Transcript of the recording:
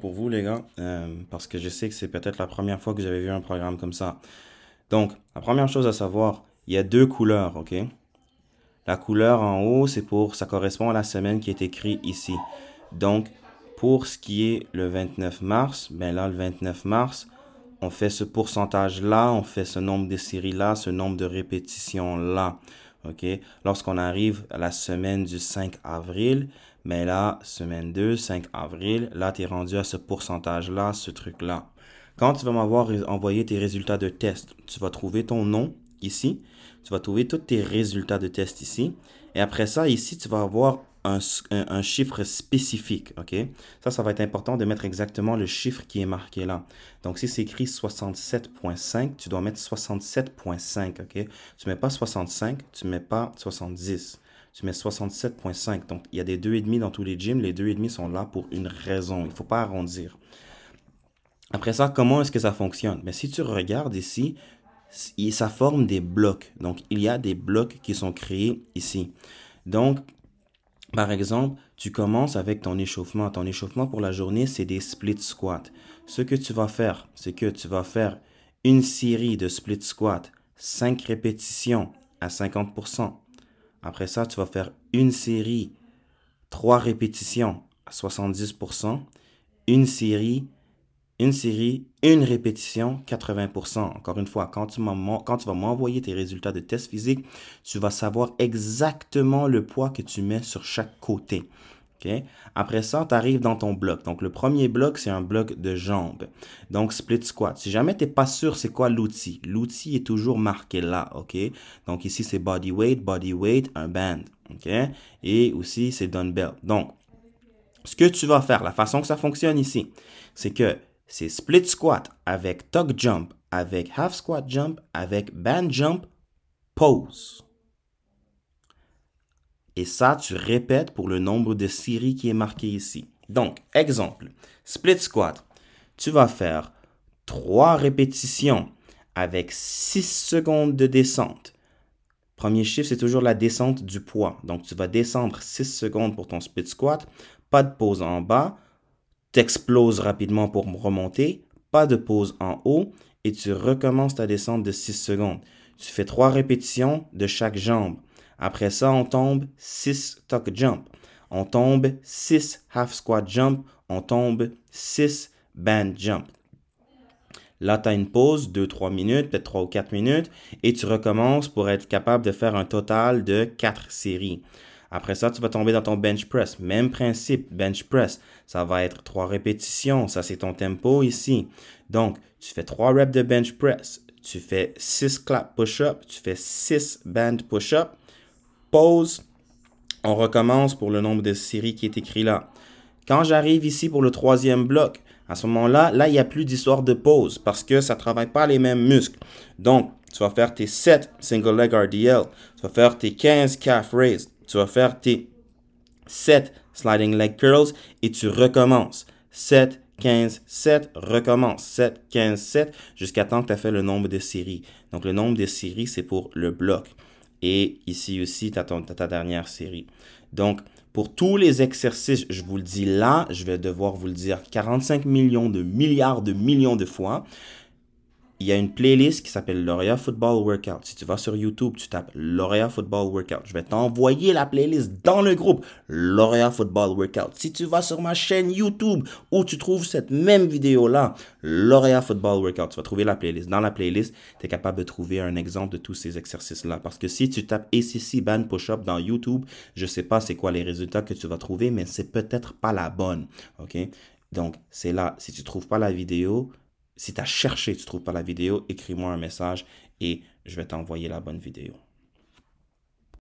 Pour vous, les gars, parce que je sais que c'est peut-être la première fois que vous avez vu un programme comme ça. Donc, la première chose à savoir, il y a deux couleurs, ok? La couleur en haut, ça correspond à la semaine qui est écrite ici. Donc, pour ce qui est le 29 mars, ben là, le 29 mars, on fait ce pourcentage-là, on fait ce nombre de séries-là, ce nombre de répétitions-là. OK? Lorsqu'on arrive à la semaine du 5 avril, mais là, semaine 2, 5 avril, là, tu es rendu à ce pourcentage-là, ce truc-là. Quand tu vas m'avoir envoyé tes résultats de test, tu vas trouver ton nom ici, tu vas trouver tous tes résultats de test ici, et après ça, ici, tu vas avoir un chiffre spécifique, OK? Ça va être important de mettre exactement le chiffre qui est marqué là. Donc, si c'est écrit 67.5, tu dois mettre 67.5, OK? Tu mets pas 65, tu mets pas 70. Tu mets 67.5. Donc, il y a des 2,5 dans tous les gyms. Les 2,5 sont là pour une raison. Il ne faut pas arrondir. Après ça, comment est-ce que ça fonctionne? Mais si tu regardes ici, ça forme des blocs. Donc, il y a des blocs qui sont créés ici. Donc, par exemple, tu commences avec ton échauffement. Ton échauffement pour la journée, c'est des split squats. Ce que tu vas faire, c'est que tu vas faire une série de split squats, 5 répétitions à 50%. Après ça, tu vas faire une série, 3 répétitions à 70%. Une série, une répétition, 80%. Encore une fois, quand tu vas m'envoyer tes résultats de test physique, tu vas savoir exactement le poids que tu mets sur chaque côté. Okay? Après ça, tu arrives dans ton bloc. Donc, le premier bloc, c'est un bloc de jambes. Donc, split squat. Si jamais tu n'es pas sûr c'est quoi l'outil, l'outil est toujours marqué là. OK? Donc, ici, c'est body weight, un band. OK? Et aussi, c'est dumbbell. Donc, ce que tu vas faire, la façon que ça fonctionne ici, c'est que c'est split squat avec tuck jump, avec half squat jump, avec band jump, pause. Et ça, tu répètes pour le nombre de séries qui est marqué ici. Donc, exemple, split squat, tu vas faire 3 répétitions avec 6 secondes de descente. Premier chiffre, c'est toujours la descente du poids. Donc, tu vas descendre 6 secondes pour ton split squat, pas de pause en bas, t'exploses rapidement pour remonter, pas de pause en haut, et tu recommences ta descente de 6 secondes. Tu fais 3 répétitions de chaque jambe. Après ça, on tombe 6 tuck jump. On tombe 6 half squat jump. On tombe 6 band jump. Là, tu as une pause, 2-3 minutes, peut-être 3 ou 4 minutes, et tu recommences pour être capable de faire un total de 4 séries. Après ça, tu vas tomber dans ton bench press. Même principe, bench press. Ça va être 3 répétitions. Ça, c'est ton tempo ici. Donc, tu fais 3 reps de bench press. Tu fais 6 clap push-up. Tu fais 6 band push-up. Pause. On recommence pour le nombre de séries qui est écrit là. Quand j'arrive ici pour le troisième bloc, à ce moment-là, il n'y a plus d'histoire de pause parce que ça ne travaille pas les mêmes muscles. Donc, tu vas faire tes 7 single leg RDL. Tu vas faire tes 15 calf raise. Tu vas faire tes 7 sliding leg curls et tu recommences. 7, 15, 7, recommence. 7, 15, 7 jusqu'à temps que tu as fait le nombre de séries. Donc, le nombre de séries, c'est pour le bloc. Et ici aussi, tu as ta dernière série. Donc, pour tous les exercices, je vous le dis là, je vais devoir vous le dire 45 millions de milliards de millions de fois. Il y a une playlist qui s'appelle Laurea Football Workout. Si tu vas sur YouTube, tu tapes Laurea Football Workout. Je vais t'envoyer la playlist dans le groupe Laurea Football Workout. Si tu vas sur ma chaîne YouTube où tu trouves cette même vidéo-là, Laurea Football Workout, tu vas trouver la playlist. Dans la playlist, tu es capable de trouver un exemple de tous ces exercices-là. Parce que si tu tapes ACC Band Push-Up dans YouTube, je ne sais pas c'est quoi les résultats que tu vas trouver, mais c'est peut-être pas la bonne. OK? Donc, c'est là. Si tu ne trouves pas la vidéo, si tu as cherché, tu ne trouves pas la vidéo, écris-moi un message et je vais t'envoyer la bonne vidéo.